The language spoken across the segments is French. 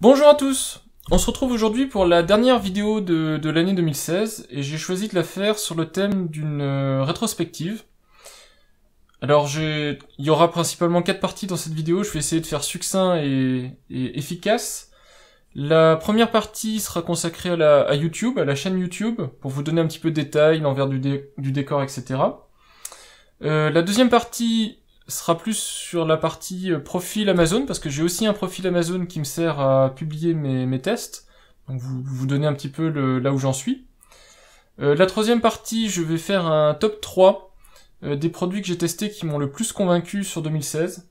Bonjour à tous. On se retrouve aujourd'hui pour la dernière vidéo de l'année 2016 et j'ai choisi de la faire sur le thème d'une rétrospective. Alors il y aura principalement 4 parties dans cette vidéo, je vais essayer de faire succinct et efficace. La première partie sera consacrée à YouTube, à la chaîne YouTube, pour vous donner un petit peu de détails, l'envers du décor, etc. La deuxième partie sera plus sur la partie profil Amazon, parce que j'ai aussi un profil Amazon qui me sert à publier mes tests, donc vous donner un petit peu là où j'en suis. La troisième partie, je vais faire un top 3 des produits que j'ai testés qui m'ont le plus convaincu sur 2016.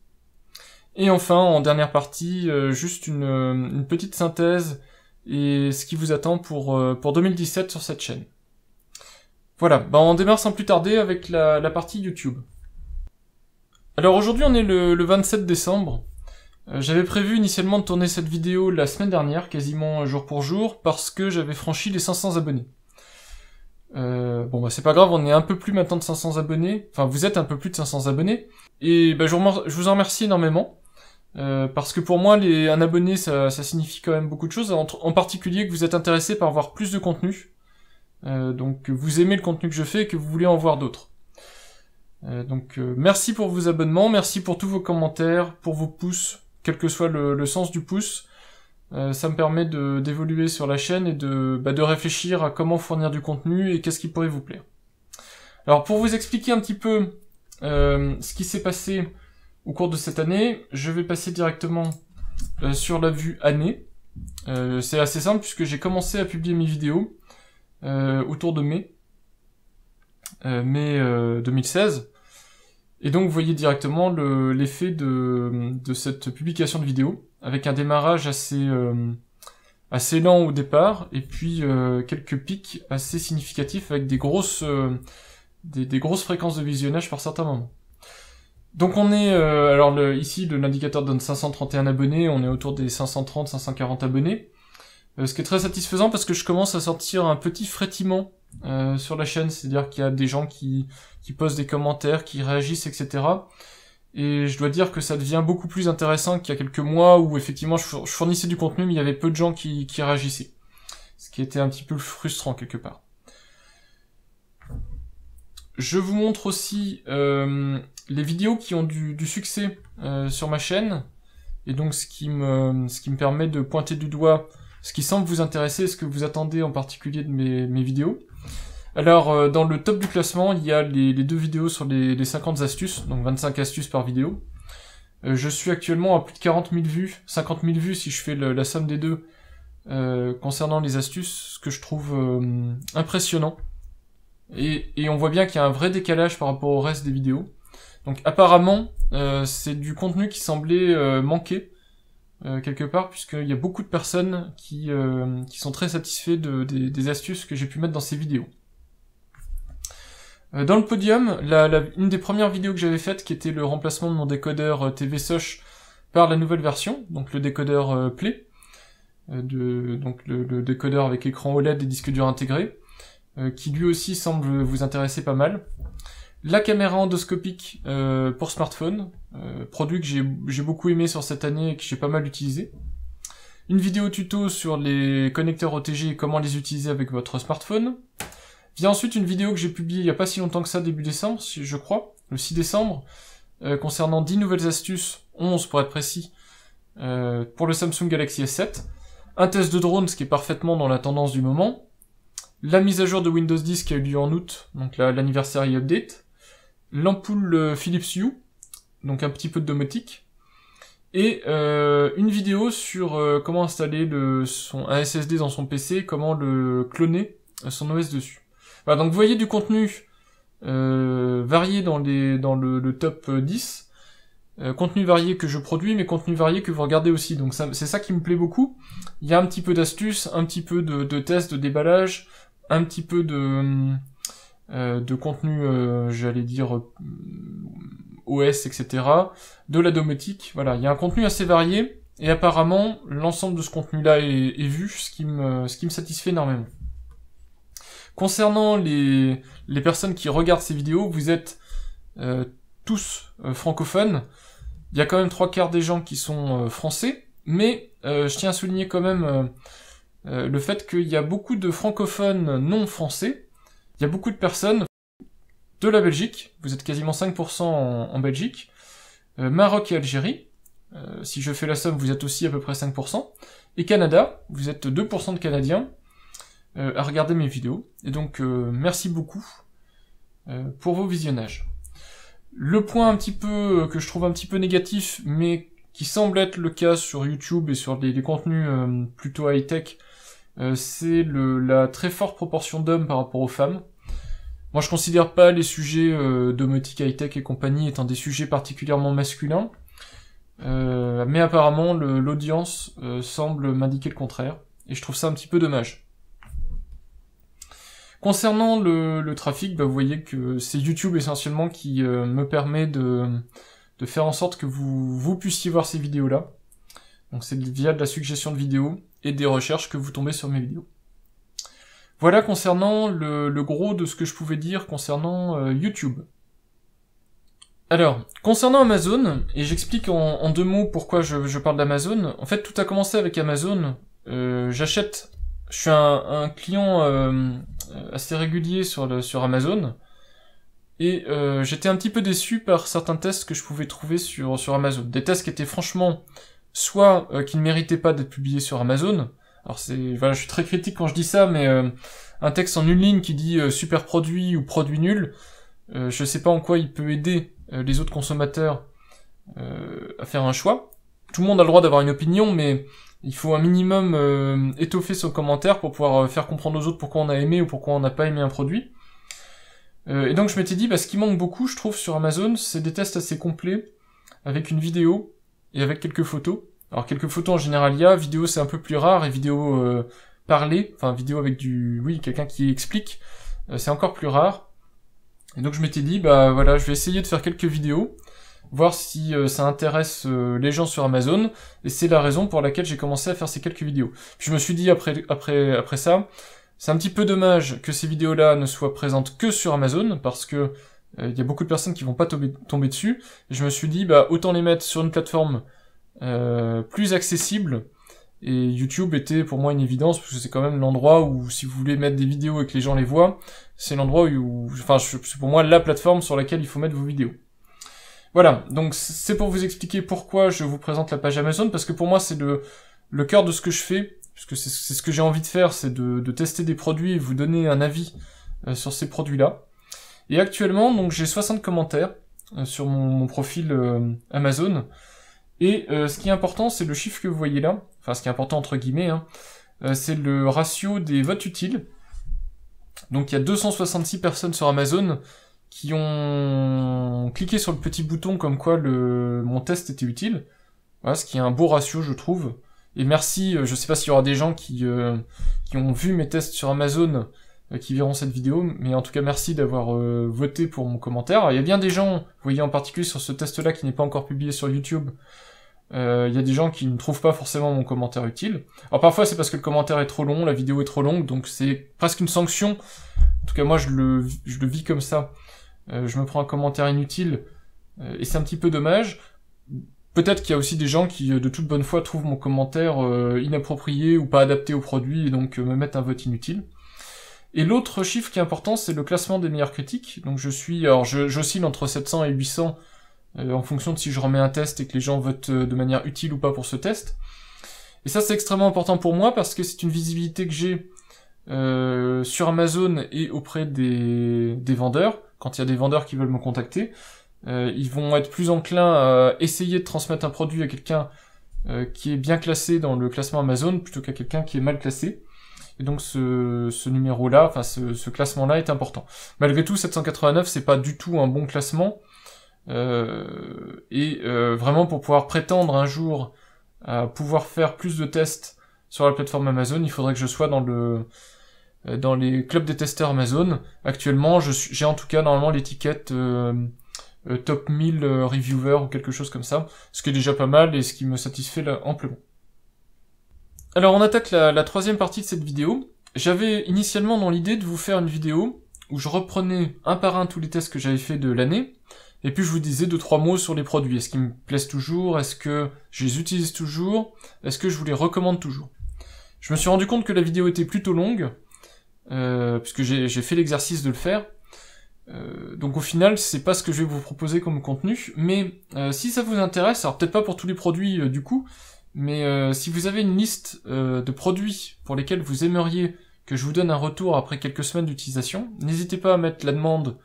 Et enfin, en dernière partie, juste une petite synthèse et ce qui vous attend pour 2017 sur cette chaîne. Voilà, on démarre sans plus tarder avec la partie YouTube. Alors aujourd'hui on est le 27 décembre. J'avais prévu initialement de tourner cette vidéo la semaine dernière, quasiment jour pour jour, parce que j'avais franchi les 500 abonnés. C'est pas grave, on est un peu plus maintenant de 500 abonnés, enfin vous êtes un peu plus de 500 abonnés, et je vous en remercie énormément, parce que pour moi un abonné ça signifie quand même beaucoup de choses, en particulier que vous êtes intéressé par voir plus de contenu, donc vous aimez le contenu que je fais et que vous voulez en voir d'autres. Merci pour vos abonnements, merci pour tous vos commentaires, pour vos pouces, quel que soit le sens du pouce. Ça me permet d'évoluer sur la chaîne et de réfléchir à comment fournir du contenu et qu'est-ce qui pourrait vous plaire. Alors pour vous expliquer un petit peu ce qui s'est passé au cours de cette année, je vais passer directement sur la vue année. C'est assez simple puisque j'ai commencé à publier mes vidéos autour de mai 2016. Et donc vous voyez directement l'effet de cette publication de vidéo, avec un démarrage assez lent au départ, et puis quelques pics assez significatifs avec des grosses fréquences de visionnage par certains moments. Donc on est, ici l'indicateur donne 531 abonnés, on est autour des 530-540 abonnés, ce qui est très satisfaisant parce que je commence à sentir un petit frétillement sur la chaîne, c'est-à-dire qu'il y a des gens qui posent des commentaires, qui réagissent, etc. Et je dois dire que ça devient beaucoup plus intéressant qu'il y a quelques mois où effectivement je fournissais du contenu mais il y avait peu de gens qui réagissaient. Ce qui était un petit peu frustrant quelque part. Je vous montre aussi les vidéos qui ont du succès sur ma chaîne, et donc ce qui me permet de pointer du doigt ce qui semble vous intéresser, ce que vous attendez en particulier de mes vidéos. Alors, dans le top du classement, il y a les 2 vidéos sur les 50 astuces, donc 25 astuces par vidéo. Je suis actuellement à plus de 40 000 vues, 50 000 vues si je fais la somme des deux, concernant les astuces, ce que je trouve impressionnant. Et on voit bien qu'il y a un vrai décalage par rapport au reste des vidéos. Donc apparemment, c'est du contenu qui semblait manquer, quelque part, puisqu'il y a beaucoup de personnes qui sont très satisfaits des astuces que j'ai pu mettre dans ces vidéos. Dans le podium, une des premières vidéos que j'avais faites, qui était le remplacement de mon décodeur TV Soch par la nouvelle version, donc le décodeur Play, donc le décodeur avec écran OLED et disque dur intégré, qui lui aussi semble vous intéresser pas mal. La caméra endoscopique pour smartphone, produit que j'ai beaucoup aimé sur cette année et que j'ai pas mal utilisé. Une vidéo tuto sur les connecteurs OTG et comment les utiliser avec votre smartphone. Vient ensuite une vidéo que j'ai publiée il y a pas si longtemps que ça, début décembre, je crois, le 6 décembre, concernant 10 nouvelles astuces, 11 pour être précis, pour le Samsung Galaxy S7. Un test de drone, ce qui est parfaitement dans la tendance du moment. La mise à jour de Windows 10 qui a eu lieu en août, donc l'anniversary update. L'ampoule Philips Hue, donc un petit peu de domotique, et une vidéo sur comment installer un SSD dans son PC, comment le cloner son OS dessus. Voilà, donc vous voyez du contenu varié dans le top 10, contenu varié que je produis, mais contenu varié que vous regardez aussi, donc c'est ça qui me plaît beaucoup. Il y a un petit peu d'astuces, un petit peu de tests, de déballage, un petit peu de contenu, j'allais dire, OS, etc., de la domotique, voilà, il y a un contenu assez varié, et apparemment, l'ensemble de ce contenu-là est vu, ce qui me satisfait énormément. Concernant les personnes qui regardent ces vidéos, vous êtes tous francophones, il y a quand même 3/4 des gens qui sont français, mais je tiens à souligner quand même le fait qu'il y a beaucoup de francophones non français. Il y a beaucoup de personnes de la Belgique, vous êtes quasiment 5% en Belgique, Maroc et Algérie, si je fais la somme, vous êtes aussi à peu près 5%, et Canada, vous êtes 2% de Canadiens à regarder mes vidéos, et donc merci beaucoup pour vos visionnages. Le point un petit peu que je trouve un petit peu négatif, mais qui semble être le cas sur YouTube et sur les contenus plutôt high-tech, c'est la très forte proportion d'hommes par rapport aux femmes. Moi je considère pas les sujets domotique high-tech et compagnie étant des sujets particulièrement masculins, mais apparemment l'audience semble m'indiquer le contraire, et je trouve ça un petit peu dommage. Concernant le trafic, bah, vous voyez que c'est YouTube essentiellement qui me permet de faire en sorte que vous puissiez voir ces vidéos-là. Donc c'est via de la suggestion de vidéos et des recherches que vous tombez sur mes vidéos. Voilà concernant le gros de ce que je pouvais dire concernant YouTube. Alors, concernant Amazon, et j'explique en 2 mots pourquoi je parle d'Amazon, en fait tout a commencé avec Amazon, je suis un client assez régulier sur Amazon, et j'étais un petit peu déçu par certains tests que je pouvais trouver sur Amazon. Des tests qui étaient franchement, soit qui ne méritaient pas d'être publiés sur Amazon. Alors voilà, je suis très critique quand je dis ça, mais un texte en 1 ligne qui dit super produit ou produit nul, je sais pas en quoi il peut aider les autres consommateurs à faire un choix. Tout le monde a le droit d'avoir une opinion, mais il faut un minimum étoffer son commentaire pour pouvoir faire comprendre aux autres pourquoi on a aimé ou pourquoi on n'a pas aimé un produit. Et donc je m'étais dit, ce qui manque beaucoup, je trouve, sur Amazon, c'est des tests assez complets, avec une vidéo et avec quelques photos. Alors quelques photos en général il y a, vidéo c'est un peu plus rare, et vidéo parlée, enfin vidéo avec quelqu'un qui explique, c'est encore plus rare. Et donc je m'étais dit, voilà, je vais essayer de faire quelques vidéos, voir si ça intéresse les gens sur Amazon, et c'est la raison pour laquelle j'ai commencé à faire ces quelques vidéos. Puis je me suis dit après ça, c'est un petit peu dommage que ces vidéos-là ne soient présentes que sur Amazon, parce que il y a beaucoup de personnes qui vont pas tomber dessus, et je me suis dit, autant les mettre sur une plateforme plus accessible, et YouTube était pour moi une évidence, parce que c'est quand même l'endroit où, si vous voulez mettre des vidéos et que les gens les voient, c'est l'endroit c'est pour moi la plateforme sur laquelle il faut mettre vos vidéos. Voilà, donc c'est pour vous expliquer pourquoi je vous présente la page Amazon, parce que pour moi c'est le cœur de ce que je fais, puisque c'est ce que j'ai envie de faire, c'est de tester des produits et vous donner un avis sur ces produits-là. Et actuellement, donc j'ai 60 commentaires sur mon profil Amazon, et ce qui est important, c'est le chiffre que vous voyez là, enfin ce qui est important entre guillemets, c'est le ratio des votes utiles. Donc il y a 266 personnes sur Amazon qui ont cliqué sur le petit bouton comme quoi mon test était utile. Voilà, ce qui est un beau ratio, je trouve. Et merci, je sais pas s'il y aura des gens qui ont vu mes tests sur Amazon, qui verront cette vidéo, mais en tout cas merci d'avoir voté pour mon commentaire. Il y a bien des gens, vous voyez en particulier sur ce test-là qui n'est pas encore publié sur YouTube, il y a des gens qui ne trouvent pas forcément mon commentaire utile. Alors parfois c'est parce que le commentaire est trop long, la vidéo est trop longue, donc c'est presque une sanction. En tout cas moi je le vis comme ça. Je me prends un commentaire inutile, et c'est un petit peu dommage. Peut-être qu'il y a aussi des gens qui, de toute bonne foi, trouvent mon commentaire inapproprié ou pas adapté au produit, et donc me mettent un vote inutile. Et l'autre chiffre qui est important, c'est le classement des meilleures critiques. Donc j'oscille entre 700 et 800, en fonction de si je remets un test et que les gens votent de manière utile ou pas pour ce test. Et ça c'est extrêmement important pour moi, parce que c'est une visibilité que j'ai sur Amazon et auprès des vendeurs. Quand il y a des vendeurs qui veulent me contacter, ils vont être plus enclins à essayer de transmettre un produit à quelqu'un qui est bien classé dans le classement Amazon, plutôt qu'à quelqu'un qui est mal classé. Et donc ce numéro-là, enfin ce classement-là est important. Malgré tout, 789, c'est pas du tout un bon classement. Vraiment pour pouvoir prétendre un jour à pouvoir faire plus de tests sur la plateforme Amazon, il faudrait que je sois dans les clubs des testeurs Amazon. Actuellement, j'ai en tout cas normalement l'étiquette top 1000 reviewer ou quelque chose comme ça, ce qui est déjà pas mal et ce qui me satisfait là, amplement. Alors on attaque la troisième partie de cette vidéo. J'avais initialement dans l'idée de vous faire une vidéo où je reprenais un par un tous les tests que j'avais fait de l'année, Et puis je vous disais 2-3 mots sur les produits. Est-ce qu'ils me plaisent toujours? Est-ce que je les utilise toujours? Est-ce que je vous les recommande toujours? Je me suis rendu compte que la vidéo était plutôt longue, puisque j'ai fait l'exercice de le faire. Donc au final, c'est pas ce que je vais vous proposer comme contenu, mais si ça vous intéresse, alors peut-être pas pour tous les produits du coup, mais si vous avez une liste de produits pour lesquels vous aimeriez que je vous donne un retour après quelques semaines d'utilisation, n'hésitez pas à mettre la demande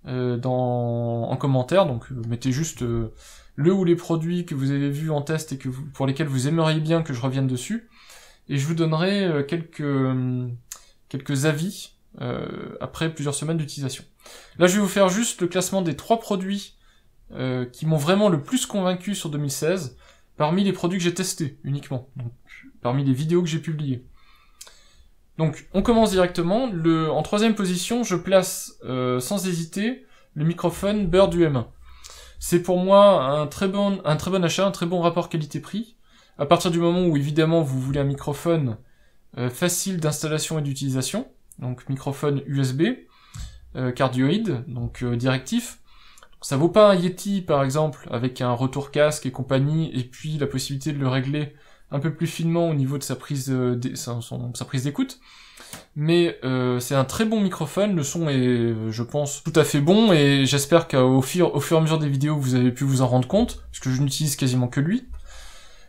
en commentaire, donc mettez juste le ou les produits que vous avez vus en test et pour lesquels vous aimeriez bien que je revienne dessus, et je vous donnerai quelques avis après plusieurs semaines d'utilisation. Là je vais vous faire juste le classement des 3 produits qui m'ont vraiment le plus convaincu sur 2016, parmi les produits que j'ai testés uniquement, donc parmi les vidéos que j'ai publiées. Donc on commence directement. En 3e position, je place sans hésiter le microphone Bird UM1. C'est pour moi un très bon achat, un très bon rapport qualité-prix. À partir du moment où évidemment vous voulez un microphone facile d'installation et d'utilisation, donc microphone USB, cardioïde, donc directif. Ça vaut pas un Yeti par exemple avec un retour casque et compagnie, et puis la possibilité de le régler un peu plus finement au niveau de sa prise sa prise d'écoute, mais c'est un très bon microphone. Le son est, je pense, tout à fait bon, et j'espère qu'au fur et à mesure des vidéos vous avez pu vous en rendre compte, puisque je n'utilise quasiment que lui.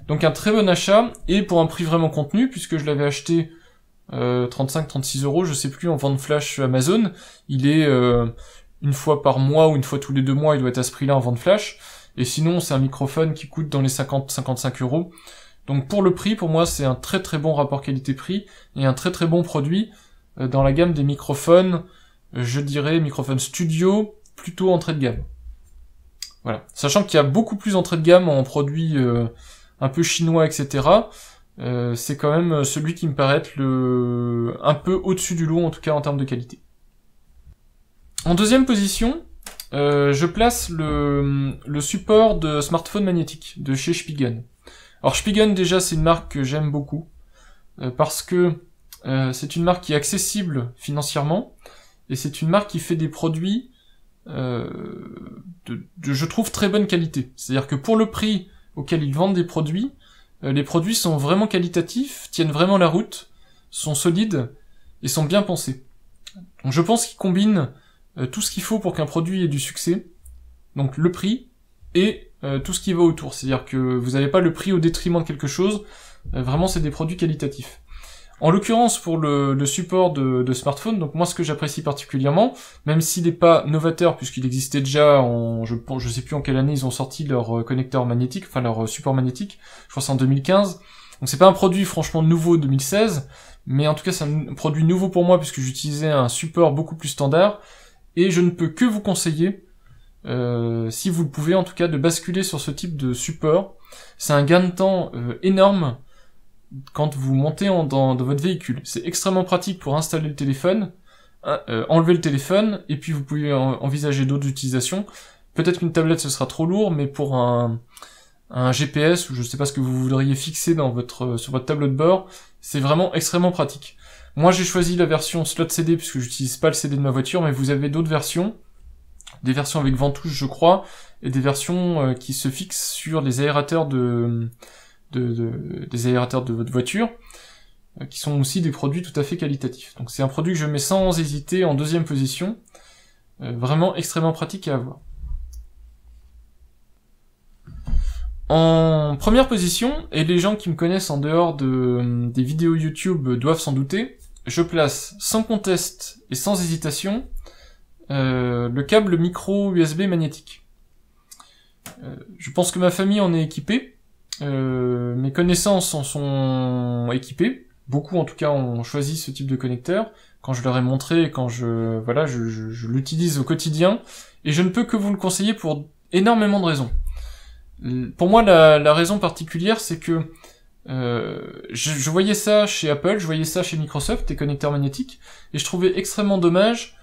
Donc un très bon achat, et pour un prix vraiment contenu, puisque je l'avais acheté 35-36 €, je sais plus, en vente flash Amazon. Il est une fois par mois ou une fois tous les 2 mois, il doit être à ce prix-là en vente flash, et sinon c'est un microphone qui coûte dans les 50-55 €. Donc pour le prix, pour moi, c'est un très très bon rapport qualité-prix, et un très très bon produit dans la gamme des microphones, je dirais microphone studio, plutôt entrée de gamme. Voilà. Sachant qu'il y a beaucoup plus entrée de gamme en produits un peu chinois, etc., c'est quand même celui qui me paraît être un peu au-dessus du lot, en tout cas en termes de qualité. En 2e position, je place le support de smartphone magnétique de chez Spigen. Alors Spigen, déjà, c'est une marque que j'aime beaucoup, parce que c'est une marque qui est accessible financièrement, et c'est une marque qui fait des produits je trouve, très bonne qualité. C'est-à-dire que pour le prix auquel ils vendent des produits, les produits sont vraiment qualitatifs, tiennent vraiment la route, sont solides, et sont bien pensés. Donc je pense qu'ils combinent tout ce qu'il faut pour qu'un produit ait du succès, donc le prix, et tout ce qui va autour, c'est-à-dire que vous n'avez pas le prix au détriment de quelque chose, vraiment c'est des produits qualitatifs. En l'occurrence pour le support de smartphone, donc moi ce que j'apprécie particulièrement, même s'il n'est pas novateur puisqu'il existait déjà je sais plus en quelle année ils ont sorti leur connecteur magnétique, enfin leur support magnétique, je crois c'est en 2015, donc c'est pas un produit franchement nouveau 2016, mais en tout cas c'est un produit nouveau pour moi puisque j'utilisais un support beaucoup plus standard, et je ne peux que vous conseiller, si vous le pouvez en tout cas, de basculer sur ce type de support. C'est un gain de temps énorme quand vous montez dans votre véhicule. C'est extrêmement pratique pour installer le téléphone, enlever le téléphone, et puis vous pouvez envisager d'autres utilisations. Peut-être qu'une tablette ce sera trop lourd, mais pour un GPS, ou je sais pas ce que vous voudriez fixer sur votre tableau de bord, c'est vraiment extrêmement pratique. Moi j'ai choisi la version slot CD puisque j'utilise pas le CD de ma voiture, mais vous avez d'autres versions, des versions avec ventouses je crois, et des versions qui se fixent sur les aérateurs des aérateurs de votre voiture, qui sont aussi des produits tout à fait qualitatifs. Donc c'est un produit que je mets sans hésiter en 2e position, vraiment extrêmement pratique à avoir. En 1re position, et les gens qui me connaissent en dehors des vidéos YouTube doivent s'en douter, je place sans conteste et sans hésitation le câble micro USB magnétique. Je pense que ma famille en est équipée, mes connaissances en sont équipées, beaucoup en tout cas ont choisi ce type de connecteur, quand je leur ai montré, quand je l'utilise au quotidien, et je ne peux que vous le conseiller pour énormément de raisons. Pour moi, la raison particulière, c'est que je voyais ça chez Apple, je voyais ça chez Microsoft, des connecteurs magnétiques, et je trouvais extrêmement dommage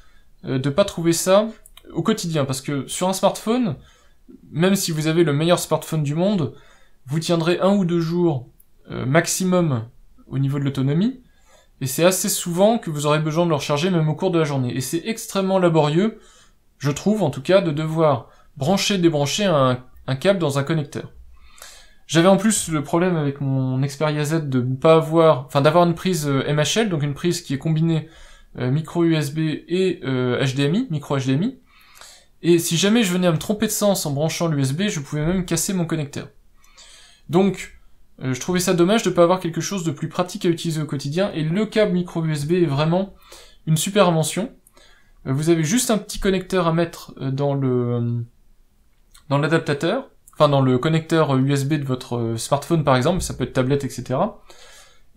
de pas trouver ça au quotidien, parce que sur un smartphone, même si vous avez le meilleur smartphone du monde, vous tiendrez 1 ou 2 jours maximum au niveau de l'autonomie, et c'est assez souvent que vous aurez besoin de le recharger même au cours de la journée. Et c'est extrêmement laborieux, je trouve en tout cas, de devoir brancher, débrancher un câble dans un connecteur. J'avais en plus le problème avec mon Xperia Z de ne pas avoir, enfin d'avoir une prise MHL, donc une prise qui est combinée micro USB et HDMI, micro HDMI. Et si jamais je venais à me tromper de sens en branchant l'USB, je pouvais même casser mon connecteur. Donc, je trouvais ça dommage de ne pas avoir quelque chose de plus pratique à utiliser au quotidien, et le câble micro USB est vraiment une super invention. Vous avez juste un petit connecteur à mettre dans l'adaptateur, enfin dans le connecteur USB de votre smartphone par exemple, ça peut être tablette, etc.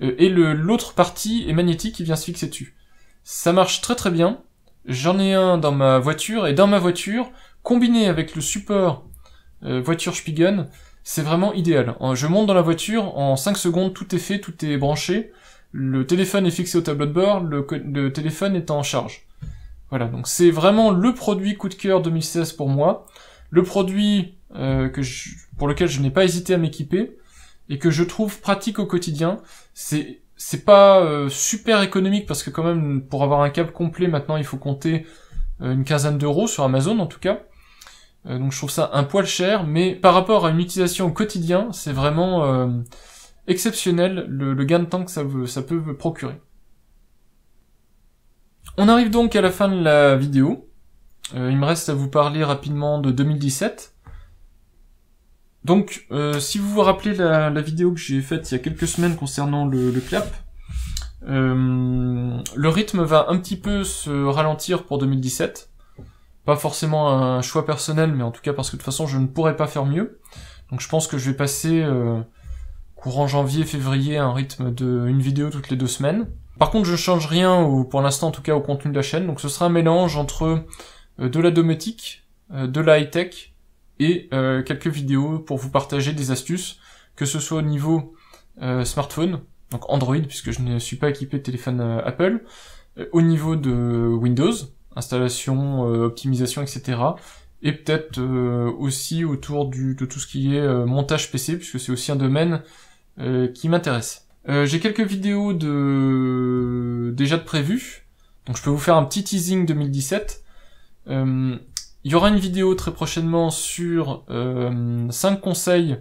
Et l'autre partie est magnétique qui vient se fixer dessus. Ça marche très très bien. J'en ai un dans ma voiture, et dans ma voiture, combiné avec le support voiture Spigen, c'est vraiment idéal. Je monte dans la voiture, en 5 secondes, tout est fait, tout est branché, le téléphone est fixé au tableau de bord, le téléphone est en charge. Voilà, donc c'est vraiment le produit coup de cœur 2016 pour moi, le produit pour lequel je n'ai pas hésité à m'équiper, et que je trouve pratique au quotidien. C'est pas super économique, parce que quand même, pour avoir un câble complet, maintenant, il faut compter une quinzaine d'euros sur Amazon, en tout cas. Donc je trouve ça un poil cher, mais par rapport à une utilisation au quotidien, c'est vraiment exceptionnel le gain de temps que ça peut me procurer. On arrive donc à la fin de la vidéo. Il me reste à vous parler rapidement de 2017. Donc, si vous vous rappelez la vidéo que j'ai faite il y a quelques semaines concernant le clap, le rythme va un petit peu se ralentir pour 2017. Pas forcément un choix personnel, mais en tout cas parce que de toute façon je ne pourrais pas faire mieux. Donc je pense que je vais passer courant janvier-février un rythme de une vidéo toutes les 2 semaines. Par contre je ne change rien, pour l'instant en tout cas, au contenu de la chaîne. Donc ce sera un mélange entre de la domotique, de la high-tech, et quelques vidéos pour vous partager des astuces, que ce soit au niveau smartphone, donc Android, puisque je ne suis pas équipé de téléphone Apple, au niveau de Windows, installation, optimisation, etc. Et peut-être aussi autour de tout ce qui est montage PC, puisque c'est aussi un domaine qui m'intéresse. J'ai quelques vidéos déjà de prévues, donc je peux vous faire un petit teasing 2017. Il y aura une vidéo très prochainement sur 5 conseils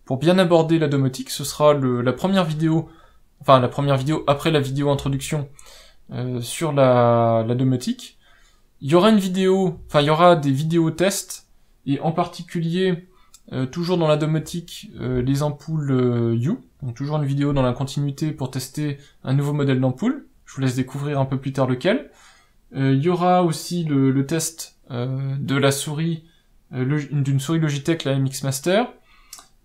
pour bien aborder la domotique. Ce sera la première vidéo après la vidéo introduction sur la domotique. Il y aura il y aura des vidéos tests, et en particulier, toujours dans la domotique, les ampoules Hue. Donc toujours une vidéo dans la continuité pour tester un nouveau modèle d'ampoule. Je vous laisse découvrir un peu plus tard lequel. Il y aura aussi le test de la souris, d'une souris Logitech, la MX Master,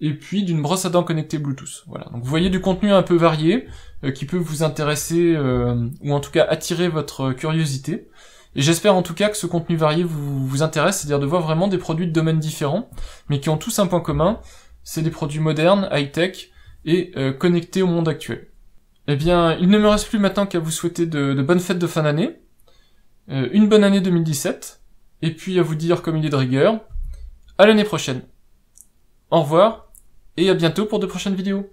et puis d'une brosse à dents connectée Bluetooth. Voilà. Donc vous voyez du contenu un peu varié, qui peut vous intéresser, ou en tout cas attirer votre curiosité. Et j'espère en tout cas que ce contenu varié vous intéresse, c'est-à-dire de voir vraiment des produits de domaines différents, mais qui ont tous un point commun, c'est des produits modernes, high-tech, et connectés au monde actuel. Eh bien, il ne me reste plus maintenant qu'à vous souhaiter de bonnes fêtes de fin d'année, une bonne année 2017, et puis à vous dire comme il est de rigueur, à l'année prochaine. Au revoir, et à bientôt pour de prochaines vidéos.